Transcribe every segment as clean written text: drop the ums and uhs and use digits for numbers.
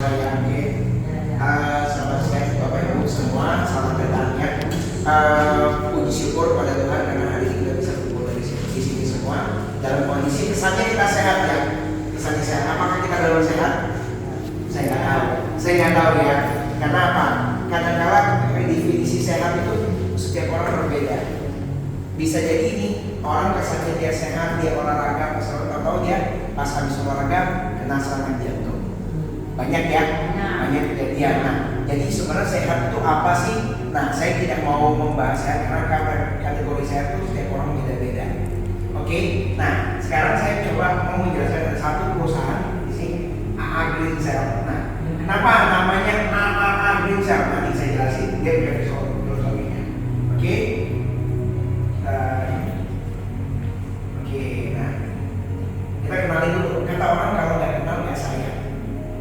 saya. Oke. Selamat siang Bapak Ibu semua, selamat datang ya. Puji syukur pada Tuhan karena hari ini kita bisa kumpul di sini semua dalam kondisi kesannya kita sehat ya. Kesannya sehat. Apakah kita dalam sehat? Saya nggak tahu. Saya nggak tahu ya. Karena apa? Kadang-kadang definisi sehat itu setiap orang berbeda. Bisa jadi ini orang kesannya dia sehat, dia olahraga, atau dia pas habis olahraga kena serangan jantung. Banyak ya, banyak kejadian. Nah, jadi sebenarnya sehat itu apa sih? Nah, saya tidak mau membahas sehat karena kategori sehat itu setiap orang beda-beda. Oke, nah sekarang saya coba mau menjelaskan ada satu perusahaan di sini, AA Green Cell. Nah, kenapa namanya AA Green Cell? Nanti saya jelasin. Dia punya filosofinya. Oke. Nah kita kenalin dulu. Kata orang kalau nggak kenal nggak sayang.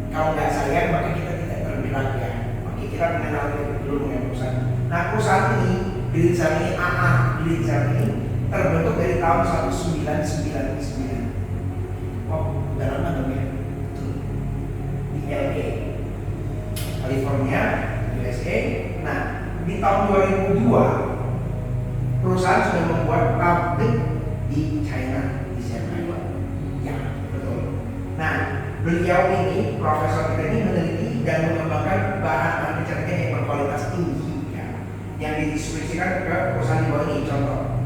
Kalau nggak sayang maka kita tidak bergerak ya. Oke, kita mengenal dulu dengan perusahaan. Nah, perusahaan ini Green Cell ini AA Green Cell ini terbentuk dari tahun 1999. Oh, udah lama dong ya. Di LA, California, USA. Nah, di tahun 2002 perusahaan sudah membuat pabrik di China, di Shanghai. Ya, betul. Nah, beliau ini, profesor kita ini meneliti dan mengembangkan bahan anticancer yang berkualitas tinggi ya, yang didistribusikan ke perusahaan di bawah ini. Contoh,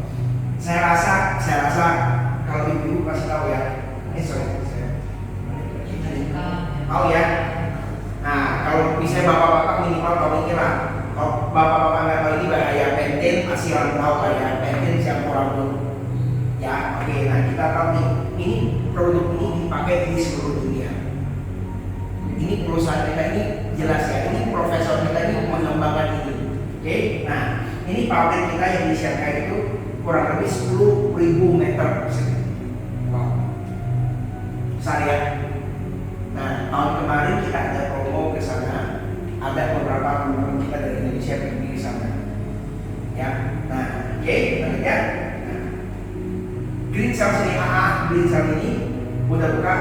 saya rasa kalau ibu pasti tahu ya. Tahu ya. Nah, kalau misalnya bapak-bapak minimal tahu ini lah. Kalau bapak-bapak nggak tahu ini bahaya pentin, asiran tahu kayak pentin siapa orang tuh. Ya, oke. Nah kita tahu nih, ini produk ini dipakai di seluruh dunia. Ini perusahaan kita ini jelas ya. Ini profesor kita ini mengembangkan ini. Oke. Nah, ini pabrik kita yang di Shanghai itu kurang lebih 10.000 meter persegi. Wow. Besar ya. Nah, tahun kemarin kita ada promo ke sana. Ada beberapa teman kita dari Indonesia yang pergi ke sana. Ya. Nah, oke, kita lihat. Green Cell ini AA Green Cell ini udah buka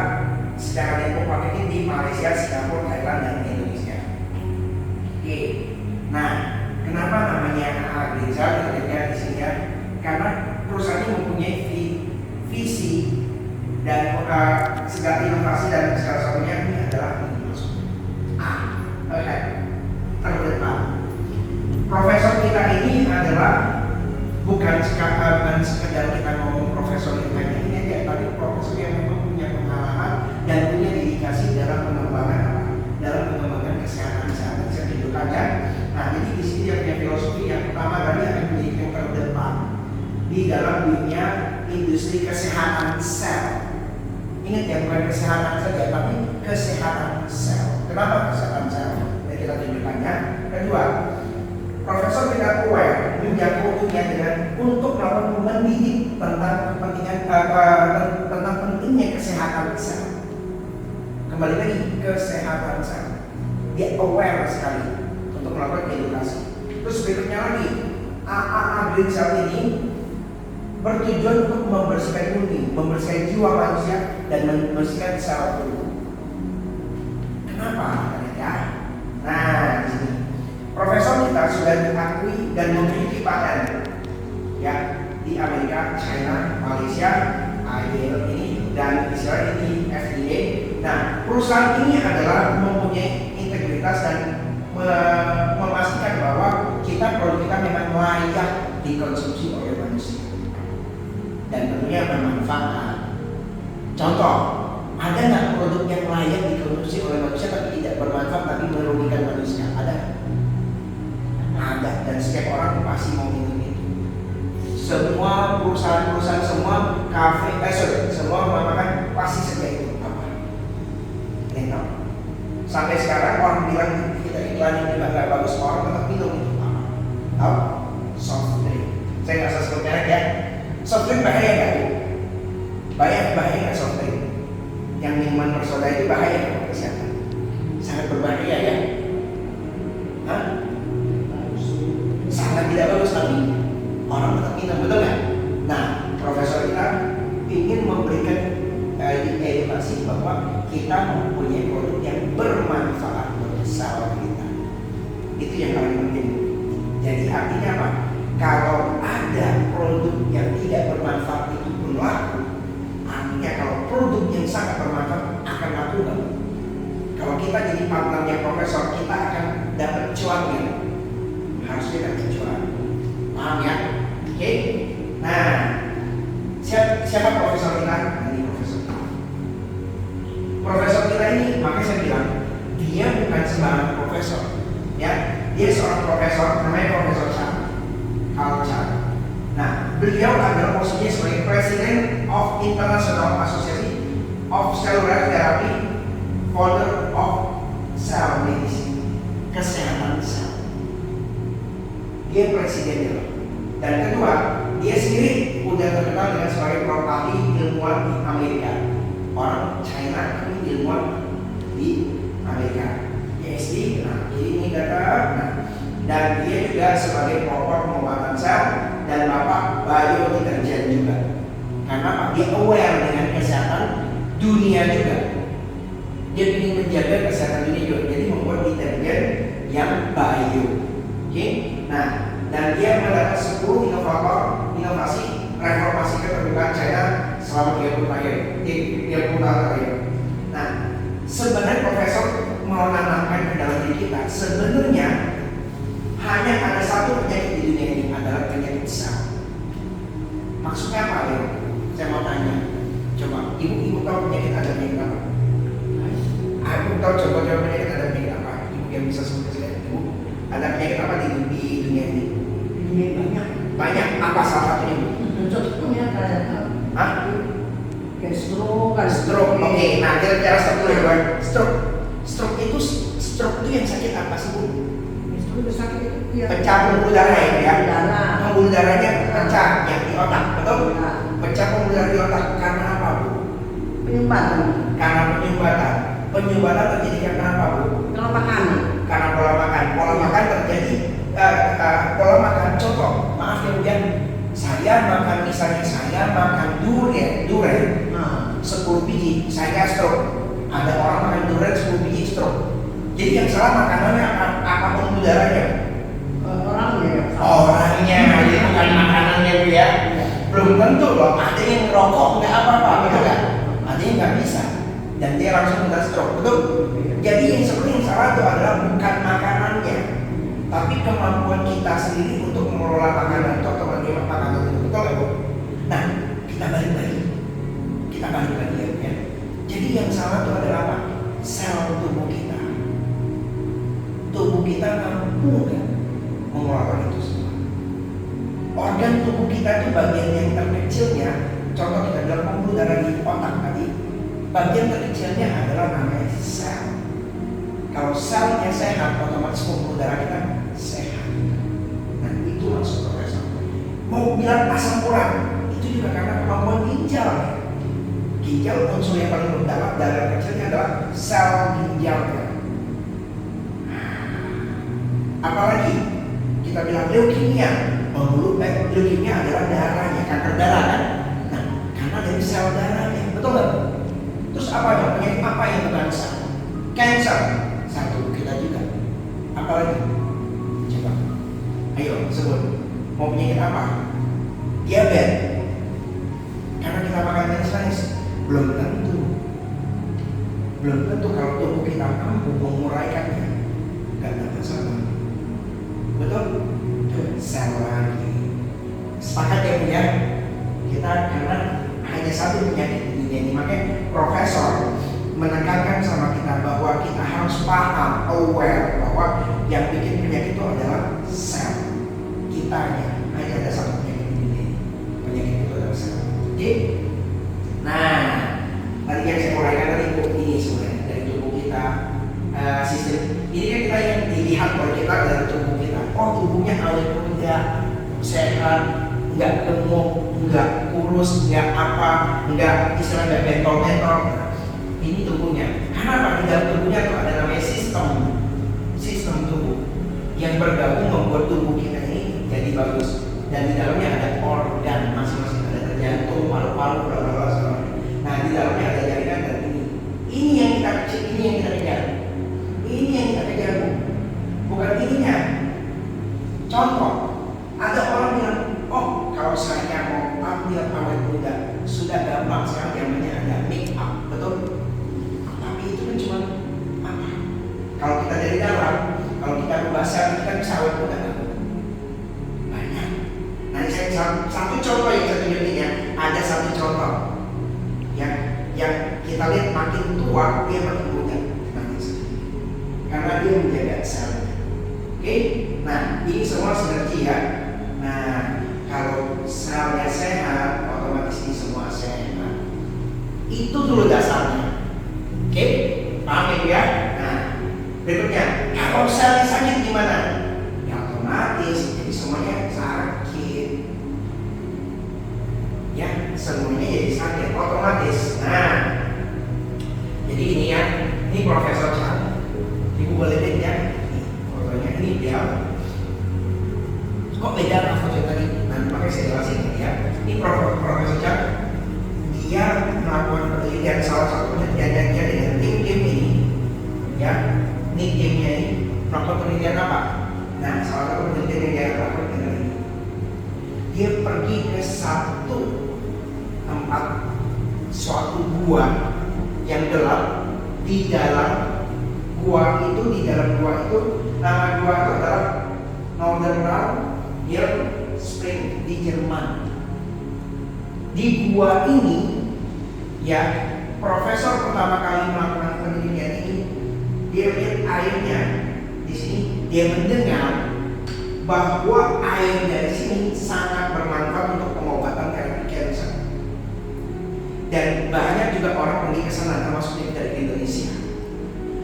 secara depot pakai di Malaysia, Singapura, Thailand, dan Indonesia. Oke. Nah, kenapa namanya AA Green Cell? Kita lihat di sini ya. Karena perusahaan ini mempunyai visi dan segala inovasi dan segala satunya ini adalah terdepan. Profesor kita ini adalah bukan sekedar kita ngomong profesor kita ini aja, tapi profesor yang memang punya pengalaman dan punya dedikasi dalam pengembangan kesehatan saya tunjukkannya. Nah, jadi di sini dia punya filosofi yang pertama tadi akan menjadi yang terdepan di dalam dunia industri kesehatan sel. Ingat ya, bukan kesehatan saja, tapi kesehatan sel. Kenapa kesehatan sel? Yang kita tunjukkannya. Kedua, profesor kita aware menjagonya dengan untuk melakukan mendidik tentang kepentingan tentang pentingnya kesehatan sel. Kembali lagi kesehatan sel. Dia aware sekali untuk melakukan edukasi. Terus berikutnya lagi, AA Green Cell ini bertujuan untuk membersihkan bumi, membersihkan jiwa manusia dan membersihkan sel tubuh. Kenapa? Ya. Nah, di sini profesor kita sudah diakui dan memiliki paten ya di Amerika, China, Malaysia, IDL ini dan Israel ini FDA. Nah, perusahaan ini adalah mempunyai integritas dan memastikan bahwa produk kita memang layak dikonsumsi oleh manusia dan tentunya bermanfaat. Contoh, ada nggak produk yang layak dikonsumsi oleh manusia tapi tidak bermanfaat tapi merugikan manusia? Ada? Ada, dan setiap orang pasti mau minum itu. Semua perusahaan-perusahaan, semua kafe, semua mengatakan pasti saja itu apa? Enak. Sampai sekarang orang bilang kita iklan ini nggak bagus, orang tetap minum itu apa? Tahu? Soft drink. Saya nggak usah sebut merek ya. Soft drink bahaya nggak? Bahaya nggak soft drink? Yang minuman bersoda itu bahaya untuk kesehatan. Sangat berbahaya ya. Hah? Sangat tidak bagus, tapi orang tetap minum, betul nggak? Nah, profesor kita ingin memberikan edukasi bahwa kita mempunyai produk yang bermanfaat artinya apa? Kalau ada produk yang tidak bermanfaat itu pun laku, artinya kalau produk yang sangat bermanfaat akan laku kan? Kalau kita jadi partnernya profesor, kita akan dapat cuannya. Harusnya dapat cuan. Paham ya? Oke? Nah, siapa profesor kita? Ini profesor kita. Profesor kita ini, makanya saya bilang, dia bukan sembarang profesor. Ya, dia seorang profesor, namanya Profesor Chan. Carl Chan. Nah, beliau adalah posisinya sebagai President of International Association of Cellular Therapy, founder of Cell Medicine, kesehatan sel. Dia presidennya. Dan kedua, dia sendiri udah terkenal dengan sebagai ahli ilmuwan di Amerika. Orang China ini ilmuwan di Amerika. PhD, nah ini data, nah, dan dia juga sebagai pelopor pengobatan sel dan bapak biodeterjen juga. Karena dia aware dengan kesehatan dunia juga. Dia ingin menjaga kesehatan dunia juga, jadi membuat deterjen yang bio. Oke, nah dan dia mendapat 10 inovasi reformasi keterbukaan China selama 30 tahun terakhir. Nah, sebenarnya profesor menanamkan ke dalam diri kita, sebenarnya hanya ada satu penyakit di dunia ini, adalah penyakit sel. Maksudnya apa ya? Saya mau tanya. Coba, ibu tahu penyakit ada penyakit apa? Aku tahu coba penyakit ada penyakit apa? Ibu yang bisa sebut saya. Ibu ada penyakit apa di dunia ini? Ini banyak. Banyak. Apa salah satunya, Bu? Contohnya kayak kayak stroke. Oke, nah kira-kira stroke dulu ya, Stroke itu yang sakit apa sih, Bu? Stroke itu sakit itu ya. Pecah pembuluh darah ya? Pembuluh darahnya pecah yang di otak, betul? Ya. Pecah pembuluh darah di otak karena apa, Bu? Penyumbatan. Karena penyumbatan. Penyumbatan terjadi karena apa, Bu? Pola makan. Karena pola makan. Pola makan terjadi pola makan. Contoh, maaf ya Bu, saya makan durian 10 biji, saya stroke. Ada orang makan durian 10 biji stroke. Jadi yang salah makanannya apa pembuluh darahnya? Orangnya, jadi bukan makanannya, Bu ya. Belum tentu loh, ada yang rokok nggak apa-apa, betul nggak? Ada yang nggak bisa, dan dia langsung kena stroke, betul? Jadi yang sebenarnya yang salah itu adalah bukan makanannya, tapi kemampuan kita sendiri untuk mengelola makanan atau menerima makanan itu, betul nggak, Bu? Nah, kita balik lagi ya. Jadi yang salah itu adalah apa? Sel tubuh kita. Tubuh kita mampu nggak mengelola itu semua? Organ tubuh kita itu bagian yang terkecilnya, contoh kita bilang pembuluh darah di otak tadi, bagian terkecilnya adalah namanya sel. Kalau selnya sehat, otomatis pembuluh darah kita sehat. Nah itu maksud profesor. Mau bilang asam urat, itu juga karena kemampuan ginjal. Ginjal unsur yang paling utama darah kecilnya adalah sel ginjalnya. Apalagi kita bilang leukemia, leukemia adalah darahnya, kanker darah kan? Nah, karena dari sel darahnya, betul nggak? Terus apa dong? Penyakit apa yang bukan sel? Cancer, satu kita juga. Apalagi? Coba, ayo sebut. Mau penyakit apa? Diabetes. Karena kita makan manis-manis. Belum tentu kalau tubuh kita mampu menguraikannya, nggak ada masalah. Betul? Sel lagi. Sepakat ya Bu ya? Kita karena hanya satu penyakit di dunia ini, makanya profesor menekankan sama kita bahwa kita harus paham, aware bahwa yang bikin penyakit itu adalah sel kitanya. Hanya ada satu penyakit di dunia ini. Penyakit itu adalah sel. Oke? Nah, tadi yang saya uraikan tadi ini sebenarnya dari tubuh kita, sistem ini kan kita yang dilihat oleh kita dari tubuh kita. Oh, tubuhnya awet muda, sehat, nggak gemuk, nggak kurus, nggak apa, nggak istilahnya bentol-bentol. Ini tubuhnya. Karena apa? Di dalam tubuhnya itu ada namanya sistem tubuh yang bergabung membuat tubuh kita ini jadi bagus. Dan di dalamnya ada organ masing-masing, ada jantung, paru-paru, bla-bla-bla. Nah, di dalamnya ada jaringan dan ini. Ini yang kita kejar. Ini yang kita kejar, Bu. Bukan ininya. Contoh, sawit muda banyak. Nanti saya satu contoh yang saya tunjukin ya. Ada satu contoh yang kita lihat makin tua dia makin muda karena dia menjaga selnya. Oke, nah ini semua sinergi ya. Nah kalau selnya sehat, otomatis ini semua sehat. Itu dulu dasarnya. Oke, paham ya? Nah berikutnya, kalau selnya sakit gimana? Ya otomatis jadi semuanya sakit. Ya semuanya jadi sakit otomatis. Nah jadi ini ya, ini Profesor Chan. Ibu boleh lihat ya, ini fotonya, ini dia. Kok beda sama foto tadi? Nanti makanya saya jelasin ya. Ini Profesor Chan, dia melakukan penelitian salah satu penelitian dia dengan tim ini, ya. Ini timnya ini melakukan penelitian apa? Nah, salah satu penelitian yang dia lakukan adalah ini. Dia pergi ke satu tempat, suatu gua yang gelap. Di dalam gua itu, nama gua itu adalah Northern Spring di Jerman. Di gua ini, ya, profesor pertama kali melakukan penelitian ini, dia lihat airnya di sini, dia mendengar bahwa air dari sini sangat bermanfaat untuk pengobatan cancer. Dan banyak juga orang pergi ke sana, termasuk dari Indonesia.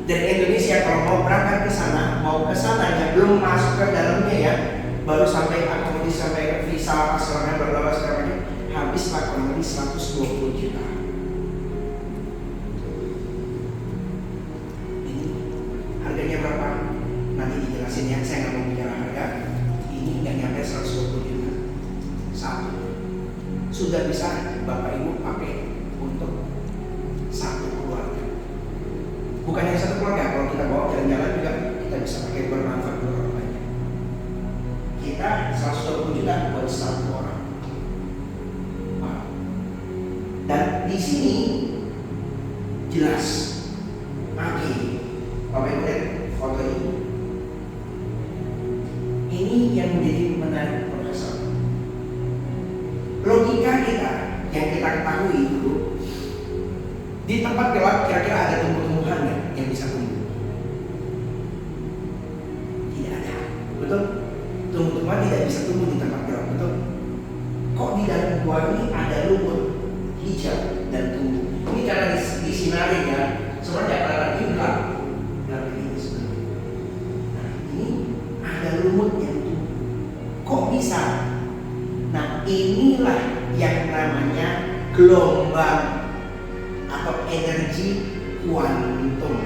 Dari Indonesia kalau mau berangkat ke sana, yang belum masuk ke dalamnya ya, baru sampai akomodasi, sampai visa, pasaran, berbagai segala macam, habislah kurang lebih 120 juta. Ini harganya berapa? Nanti dijelasin ya, saya nggak mau bicara harga. Ini nggak nyampe 120 juta. Satu, sudah bisa Bapak Ibu pakai untuk satu keluarga. Bukan hanya satu keluarga, kalau kita bawa jalan-jalan juga kita bisa pakai, bermanfaat untuk orang banyak. Kita 120 juta buat satu orang. Wow. Dan di sini jelas. Oke, Bapak Ibu lihat foto ini. Ini yang menjadi menarik Profesor. Logika kita yang kita ketahui itu, di tempat gelap kira-kira ada tumbuh-tumbuhan nggak yang bisa tumbuh? Tidak ada, betul? Tumbuh-tumbuhan tidak bisa tumbuh di tempat gelap, betul? Kok di dalam gua ini ada lumut hijau dan tumbuh? Ini karena disinarin ya, sebenarnya karena ini gelap ini sebenarnya. Nah ini ada lumut yang tumbuh. Kok bisa? Nah inilah yang namanya gelombang atau energi kuantum.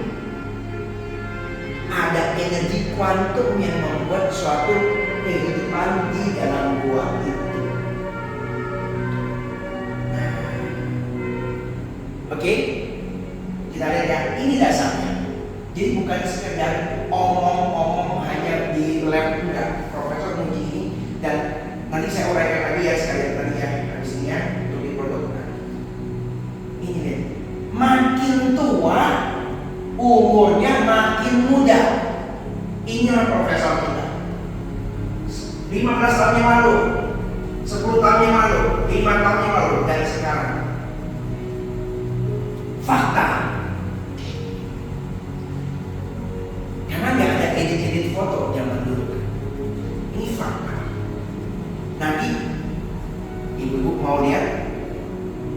Ada energi kuantum yang membuat suatu kehidupan di dalam gua itu. Nah, oke, kita lihat ya, ini dasarnya. Jadi bukan sekedar omong-omong hanya di lab, enggak. Profesor menguji ini, dan nanti saya uraikan lagi ya sekalian tadi ya, habis ini ya, untuk diprodukkan. Ini nih, makin tua umurnya makin muda. Inilah profesor kita. 15 tahun yang lalu, 10 tahun yang lalu, 5 tahun yang lalu, dan sekarang. Fakta. Karena nggak ada edit-edit foto zaman dulu. Ini fakta. Nanti ibu-ibu mau lihat,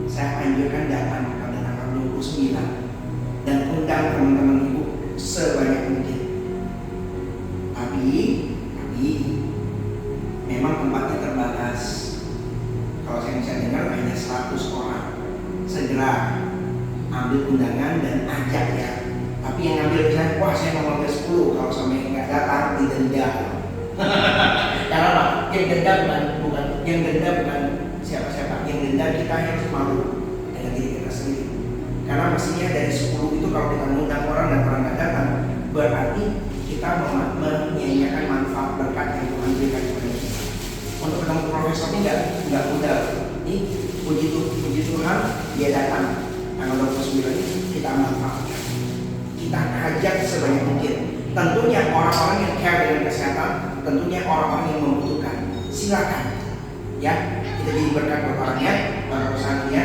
saya anjurkan datang pada tanggal 29 dan undang teman-teman ibu sebanyak mungkin. Tapi memang tempatnya terbatas. Kalau saya bisa dengar hanya 100 orang. Segera ambil undangan dan ajak ya. Tapi yang ngambil misalnya, wah saya mau ngambil 10, kalau sampai nggak datang didenda. Karena apa? Yang denda bukan siapa-siapa. Yang denda kita harus malu dengan diri kita sendiri. Karena mestinya dari 10 itu kalau kita mengundang orang dan orang nggak datang, berarti kita menyanyiakan manfaat berkat yang Tuhan berikan kepada kita. Untuk ketemu profesor ini nggak mudah. Ini puji Tuhan dia datang tanggal 29 ini, kita manfaatkan. Kita ajak sebanyak mungkin. tentunya orang-orang yang care dengan kesehatan, tentunya orang-orang yang membutuhkan, silakan ya, kita jadi berkat buat orangnya, perusahaannya.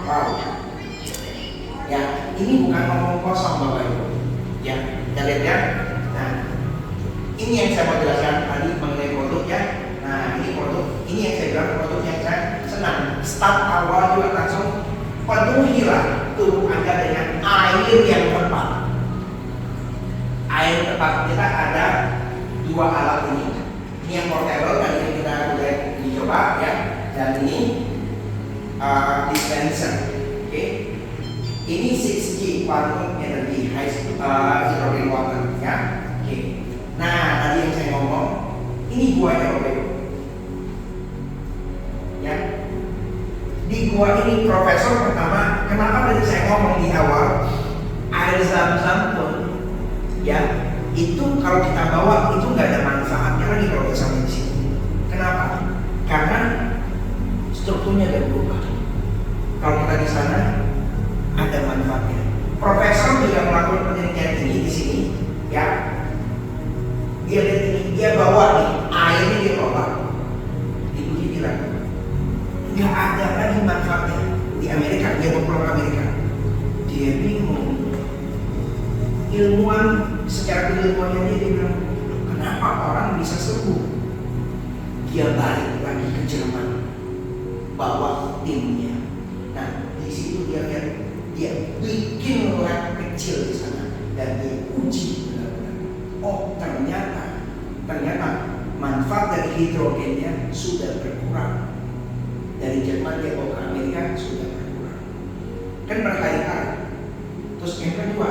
Wow, ya ini bukan ngomong kosong Bapak Ibu, ya kita lihat ya. Nah, ini yang saya mau jelaskan tadi mengenai produknya. Nah, ini produk, ini yang saya bilang produk yang saya senang. Start awal juga langsung penuhilah tubuh Anda dengan air yang tepat. Air tepat, kita ada dua alat ini. Ini yang portable, tadi yang kita udah dicoba ya, dan ini dispenser. Oke. Ini 6G quantum energy hydrogen water ya. Oke. Nah, tadi yang saya ngomong, ini guanya Bapak Ibu. Ya. Di gua ini profesor pertama, kenapa tadi saya ngomong di awal air zam-zam pun ya itu kalau kita bawa itu nggak ada manfaatnya lagi kalau kita sampai di sini. Kenapa? Karena strukturnya udah berubah. Kalau kita di sana ada manfaatnya. Profesor juga melakukan penelitian ini di sini ya. Dia lihat ini, dia bawa nih airnya dia bawa, diuji bilang nggak ada lagi manfaatnya di Amerika. Dia mau pulang ke Amerika, dia bingung. Ilmuwan secara keilmuannya dia bilang, kenapa orang bisa sembuh? Dia balik lagi ke Jerman, bawa timnya. Nah, di situ dia lihat, dia bikin lab kecil di sana dan dia uji benar-benar. Oh, ternyata manfaat dari hidrogennya sudah berkurang. Dari Jerman dia bawa ke Amerika sudah berkurang. Kan berkali-kali. Terus yang kedua,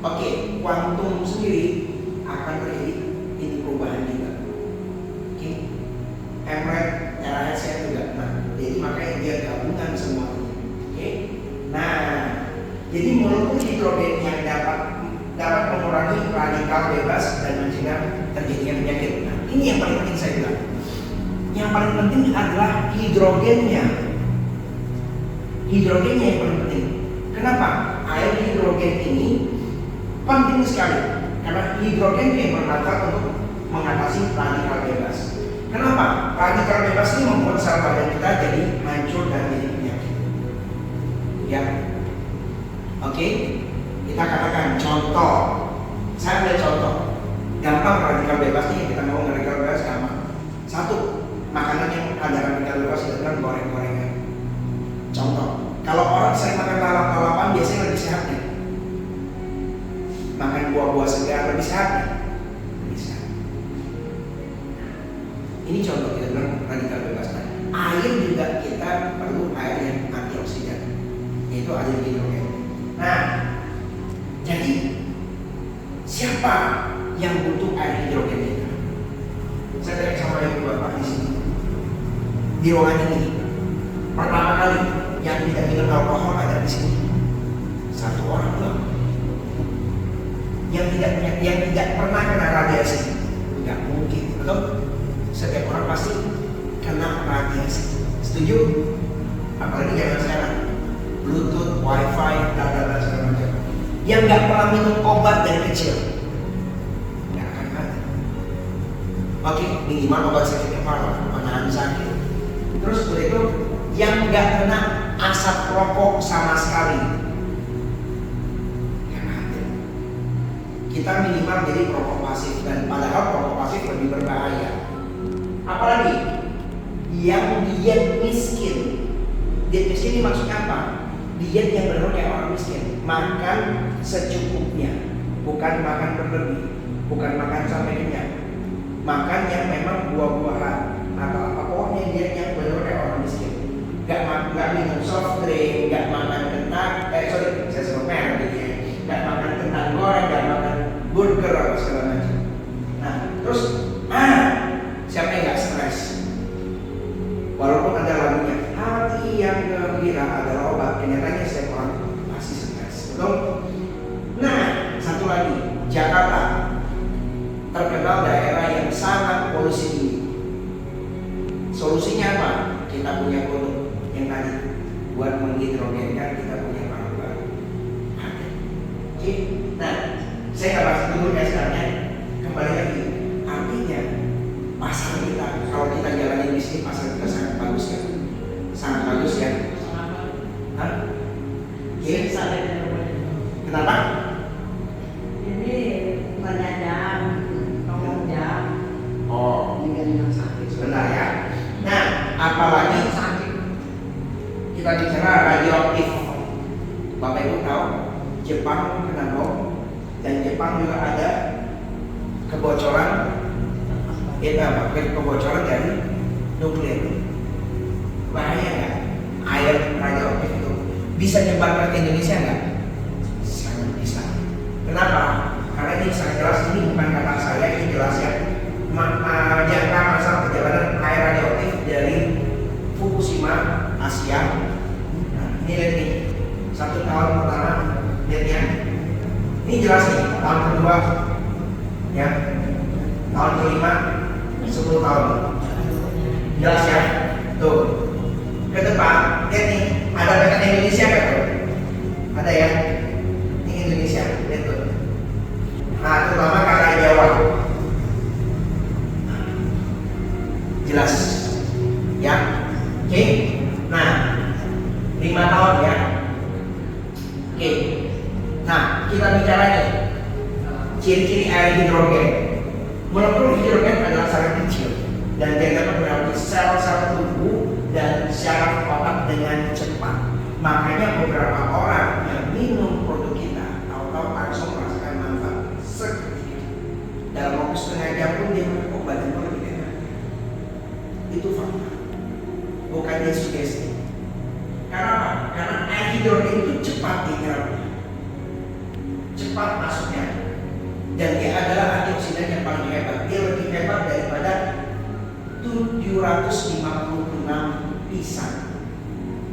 oke, kuantum sendiri akan terjadi ini perubahan juga. Oke, Emret, RHS juga. Nah, jadi makanya dia gabungan semuanya. Oke, nah, jadi walaupun hidrogen yang dapat mengurangi radikal bebas dan mencegah terjadinya penyakit. Nah, ini yang paling penting saya bilang. Yang paling penting adalah hidrogennya. Hidrogennya yang paling penting. Kenapa? Air hidrogen ini penting sekali karena hidrogen yang bermanfaat untuk mengatasi radikal bebas. Kenapa? Radikal bebas ini membuat sel badan kita jadi hancur dan jadi penyakit. Ya, oke. Kita katakan contoh. Saya ambil contoh. Gampang radikal bebas ini, kita mau radikal bebas gampang. Satu, makanan yang ada radikal bebas itu kan goreng-gorengan. Contoh, kalau orang sering makan lalap-lalapan biasanya lebih sehat nih. Makan buah-buah segar lebih sehat nih. Lebih sehat. Ini contoh kita bilang radikal bebas. Nah, air juga kita perlu air yang antioksidan, yaitu air hidrogen. Nah, jadi siapa yang butuh air hidrogen kita? Saya tanya sama ibu bapak di sini, di ruangan ini. Pertama kali yang tidak minum alkohol ada di sini satu orang doang. Yang tidak pernah kena radiasi, nggak mungkin. Betul? Setiap orang pasti kena radiasi. Setuju? Apalagi zaman sekarang, Bluetooth, Wi-Fi, data segala macam. Yang nggak pernah minum obat dari kecil, nggak akan ada. Oke, minimal obat sakit kepala, menahan sakit. Terus begitu, yang nggak kena asap rokok sama sekali, yang ada. Kita minimal jadi perokok pasif, dan padahal perokok pasif lebih berbahaya. Apalagi yang diet miskin. Diet miskin ini maksudnya apa? Diet yang benar kayak orang miskin, makan secukupnya, bukan makan berlebih, bukan makan sampai kenyang, makan yang memang buah-buahan atau apa, pokoknya diet yang benar kayak orang miskin. Gak minum soft drink, gak makan kentang, saya sebut merek gitu ya, gak makan kentang goreng, gak makan burger atau segala macam. Nah, terus siapa yang gak stres? Walaupun ada lagunya, hati yang gembira adalah obat, kenyataannya setiap orang pasti stres, betul? Nah, satu lagi, Jakarta terkenal daerah yang sangat polusi tinggi. Solusinya apa? Kita punya produk yang tadi buat menghidrogenkan, kita punya bahan baru. Oke. Nah, Saya nggak bahas dulu ya sekarang. Kembali lagi, artinya pasar kita, kalau kita jalanin bisnis pasar kita sangat bagus ya, sangat bagus ya. Hah? Iya. Kenapa? Ini banyak jam, tolong jam. Oh, Ini yang sakit. sebentar ya. Nah, apalagi Sakit. kita bicara radioaktif. Bapak Ibu tahu Jepang kena bom dan Jepang juga ada kebocoran kebocoran dari nuklir. Bahaya nggak? Air radioaktif itu bisa nyebar ke Indonesia nggak? Sangat bisa. Kenapa? Karena ini sangat jelas, ini bukan kata saya, ini jelas ya. Jangka masa perjalanan air radioaktif dari Fukushima, Asia. Nah, ini lihat nih, 1 tahun pertama, lihat ya. Ini jelas nih, tahun kedua, ya, tahun kelima, 10 tahun. Jelas ya, tuh. Ke depan, lihat nih, ada peta Indonesia kan tuh? Ada ya, ini Indonesia, lihat tuh. Nah, terutama ke arah Jawa. Jelas, ya, oke. Nah, 5 tahun ya. Oke. Nah, kita bicara nih ciri-ciri air hidrogen. Molekul hidrogen adalah sangat kecil dan dia dapat melewati sel-sel tubuh dan syaraf otak dengan cepat. Makanya beberapa orang yang minum produk kita tahu-tahu langsung merasakan manfaat seketika. Dalam waktu setengah jam pun dia merasa badan lebih enak. Itu fakta, bukan dia sugesti. Karena apa? Karena air hidrogen itu cepat dinyerapnya, cepat masuknya, dan dia adalah antioksidan yang paling hebat. Dia lebih hebat daripada 756 pisang,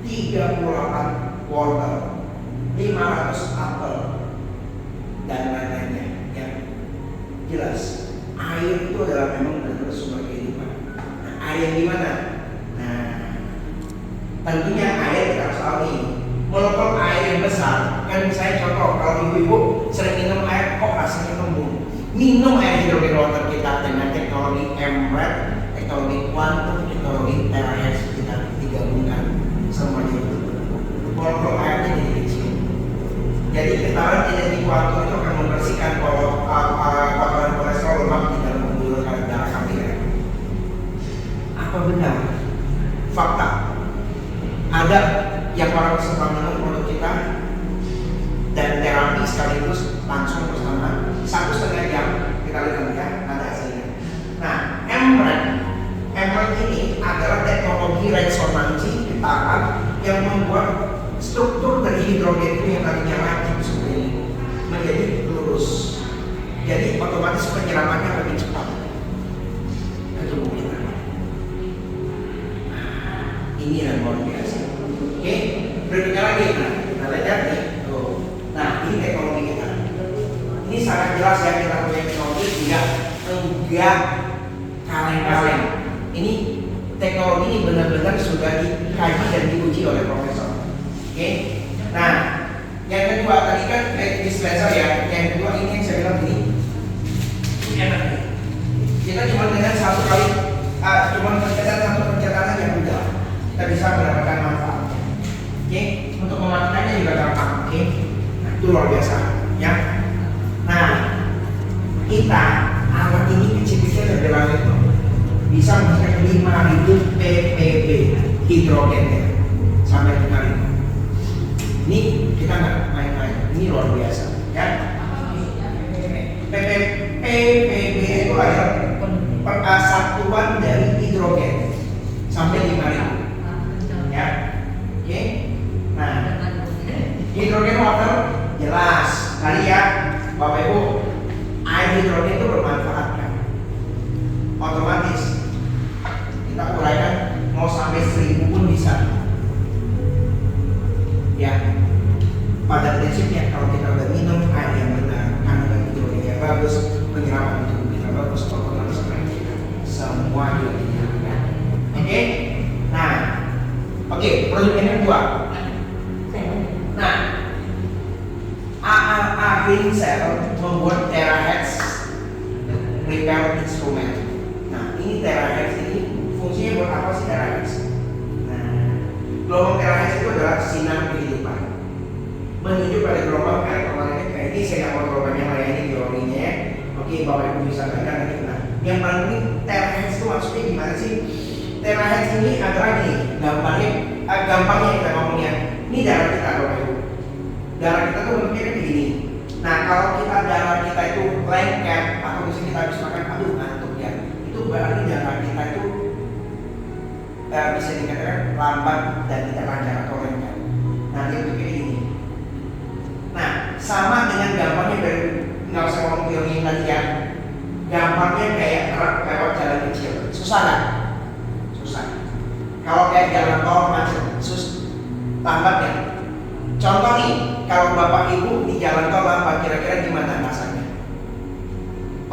38 wortel, 500 apel, dan lain-lainnya. Ya, jelas. Air itu adalah memang benar-benar sumber kehidupan. Nah, air yang gimana? Nah, tentunya air kita harus tahu nih. Molekul air yang besar, kan misalnya contoh kalau ibu-ibu sering minum air, kok rasanya lembut. Minum air hidrogen water kita dengan teknologi MRED, teknologi kuantum, teknologi terakhir kita digabungkan semuanya itu. Molekul airnya jadi kecil. Jadi ketahuan energi kuantum itu akan membersihkan kotoran kolesterol lemak di dalam pembuluh darah kapil. Apa benar? Fakta. Ada yang orang setelah minum produk kita dan terapi sekaligus langsung bersama 1,5 jam kita lihat ya, ada hasilnya. Nah, MRED ini adalah teknologi resonansi getaran yang membuat struktur dari hidrogen itu yang tadinya lancip seperti ini menjadi lurus. Jadi otomatis penyerapannya lebih cepat ke tubuh kita. Ini yang luar biasa. Oke, berikutnya lagi. Nah, kita lihat nih. Tuh. Nah, ini teknologi kita. Ini sangat jelas ya, kita punya teknologi enggak kaleng-kaleng. Ini teknologi ini benar-benar sudah dikaji dan diuji oleh profesor. Oke. Nah, yang kedua tadi kan dispenser ya. Yang kedua ini yang saya bilang ini enak. Kita cuma dengan satu kali, cuma satu pencetakan yang udah kita bisa mendapatkan manfaat. Oke, untuk mematikannya juga gampang. Oke, nah, itu luar biasa ya. Nah, kita alat ini kecil-kecil dan relatif bisa menghasilkan 5.000 ppb hidrogen ya, sampai 5.000. Ini kita nggak main-main, ini luar biasa ya. ppb itu adalah persatuan dari hidrogen sampai 5.000 ya. Oke. Nah, hidrogen water jelas tadi ya, Bapak Ibu, air hidrogen itu bermanfaat kan? Otomatis kita uraikan mau sampai 1.000 pun bisa. Ya, pada prinsipnya kalau kita udah minum air yang benar, kandungan hidrogen yang bagus, penyerapan tubuh kita bagus, otomatis kita semua juga dinyatakan. Oke? Nah, oke, produk yang kedua. Nah, AAA Green Cell membuat terahertz repair instrument. Nah, ini terahertz ini fungsinya buat apa sih terahertz? Nah, gelombang terahertz itu adalah sinar kehidupan menuju pada gelombang elektromagnetik. Ini saya nggak mau terlalu banyak layani teorinya ya. Oke, Bapak Ibu bisa baca nanti. Nah, yang paling penting terahertz itu maksudnya gimana sih? Terahertz ini adalah gini, gampangnya kita ngomongnya. Ini darah kita, Bapak Ibu. Darah kita tuh bentuknya kayak gini. Nah, kalau darah kita itu lengket atau misalnya kita habis makan, aduh ngantuk ya, itu berarti darah kita itu bisa dikatakan lambat dan tidak lancar atau lengket. Nah, dia bentuknya kayak gini. Nah, sama dengan gampangnya dari nggak usah ngomong teori tadi ya. Gampangnya kayak truk lewat jalan kecil, susah nggak? Susah. Kalau kayak jalan tol macet, lambat ya. Contoh nih, kalau Bapak Ibu di jalan tol lambat, kira-kira gimana rasanya?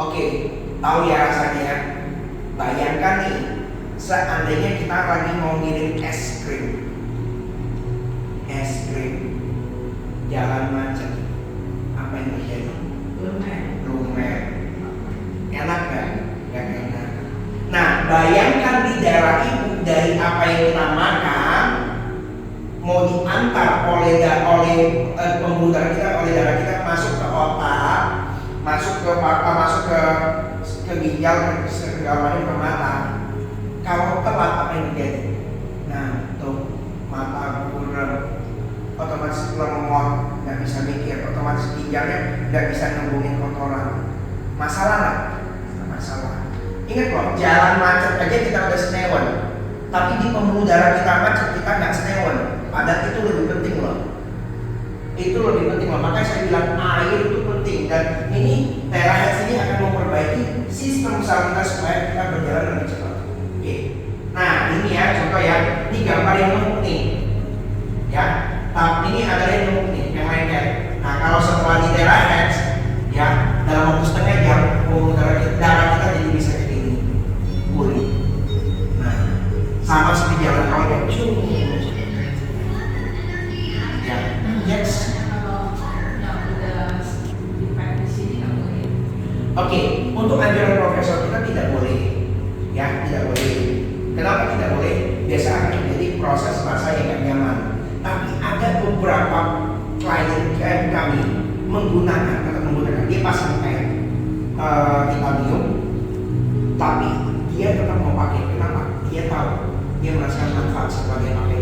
Oke, tahu ya rasanya? Bayangkan nih, seandainya kita lagi mau ngirim es krim, jalan macet, apa yang terjadi? Lumer. Enak nggak? Nggak enak. Nah, bayangkan di darah Ibu dari apa yang kita makan mau diantar oleh pembuluh darah kita, oleh darah kita masuk ke otak, masuk ke ginjal, ke segala ke mata. Kalau telat apa yang terjadi? Nah, tuh mata buram, otomatis lemot, nggak bisa mikir, otomatis ginjalnya nggak bisa ngembungin kotoran. Masalah nggak? Masalah. Ingat loh, jalan macet aja kita udah senewan, tapi di pembuluh darah kita macet kita nggak senewan. Padahal itu lebih penting loh. Itu lebih penting loh. Makanya saya bilang air itu penting, dan ini terahertz ini akan memperbaiki sistem sel kita supaya kita berjalan lebih cepat. Oke. Nah, ini ya contoh ya. Ini gambar yang gemuk nih. Ya. Tapi ini adalah yang gemuk nih, yang lengket. Nah, kalau setelah di terahertz ya, dalam waktu setengah jam pembuluh darah kita jadi bisa kayak gini. Pulih. Nah, sama seperti jalan tol yang yes. Oke, untuk anjuran profesor kita tidak boleh, ya tidak boleh. Kenapa tidak boleh? Biasa akan terjadi proses rasa yang tidak nyaman. Tapi ada beberapa klien kami menggunakan dia pasang titanium, tapi dia tetap mau pakai. Kenapa? Dia tahu, dia merasakan manfaat setelah dia pakai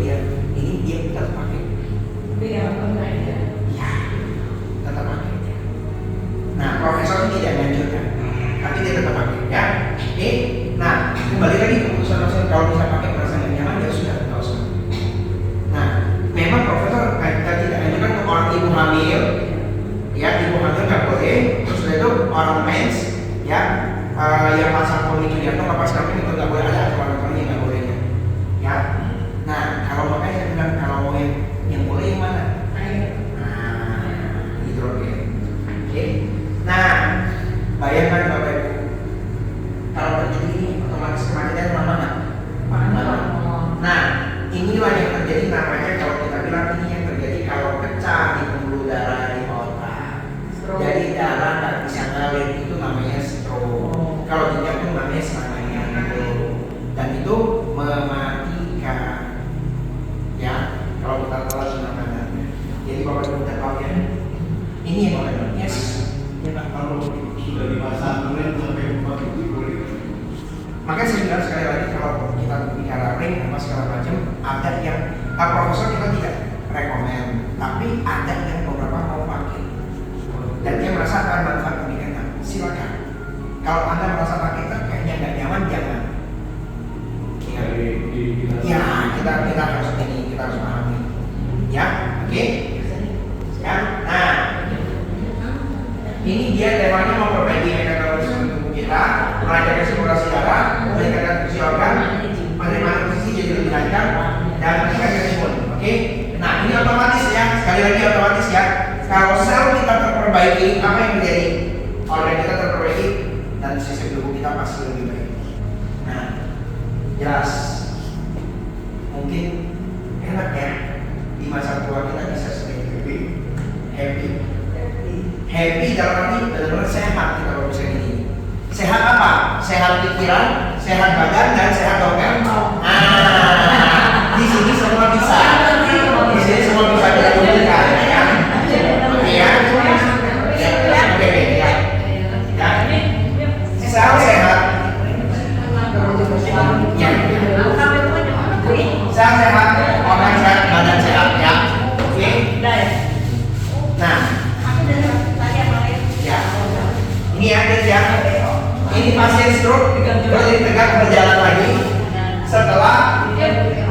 ini dia tetap pakai. Ya, tetap pakai. Nah, profesor tidak menganjurkan, tapi dia tetap pakai, ya. Oke. Nah, kembali lagi ke keputusan profesor. Kalau bisa pakai merasa nyaman, ya sudah, nggak usah. Nah, memang profesor tidak anjurkan untuk orang ibu hamil, ya, ibu hamil nggak boleh. Terus itu orang mens, ya, yang pasang pemicu jantung apa segala itu nggak boleh, ada aturan-aturannya nggak bolehnya, ya. Nah, kalau makanya saya bilang kalau mau yang boleh yang mana? Hidrogen. Oke. Nah, bayangkan Bapak Ibu, kalau terjadi ini otomatis kemacetan lama nggak? Nah, inilah yang terjadi, namanya kalau kita bilang ini yang terjadi kalau pecah di pembuluh darah di otak. Jadi darah nggak bisa ngalir, itu namanya stroke. Kalau di jantung namanya serangan jantung, dan itu mematikan. Ya, kalau kita telat penanganannya. Jadi Bapak Ibu tahu ya. Ini yang Bapak Ibu. Yes. Kalau sudah dipasang rem sampai 4 itu boleh. Makanya saya bilang sekali lagi, kalau kita bicara rem apa segala macam, ada yang profesor kita tidak rekomend, tapi ada yang beberapa mau pakai dan dia merasa akan manfaat lebih enak. Silakan. Kalau Anda merasa pakai itu kayaknya nggak nyaman, jangan. Ya, kita harus pahami. Ya, oke. Ya, nah, ini dia temanya memperbaiki mekanisme tubuh kita, melakukan sirkulasi darah, meningkatkan fungsi organ, penerimaan nutrisi jadi lebih lancar, dan meningkatkan imun. Oke. Nah, ini otomatis ya. Sekali lagi otomatis ya. Kalau sel kita terperbaiki, apa yang terjadi? Organ kita terperbaiki dan sistem tubuh kita pasti lebih baik. Nah, jelas. Mungkin enak ya, di masa tua kita bisa sering happy dalam arti sehat pikiran, sehat badan, dan sehat organ. Nah, di sini semua bisa. Di sini semua bisa dilakukan. Ya. Oke ya. Oke ya. Ya. Sel sehat. Ya. Sel sehat, organ sehat, badan sehat ya. Oke. Nah, ya. Ini ya guys ya. Ini pasien stroke berdiri tegak berjalan lagi setelah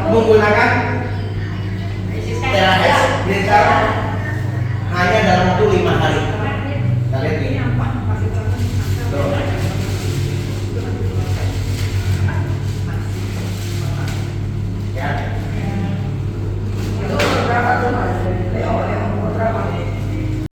menggunakan THX hanya dalam waktu 5 hari.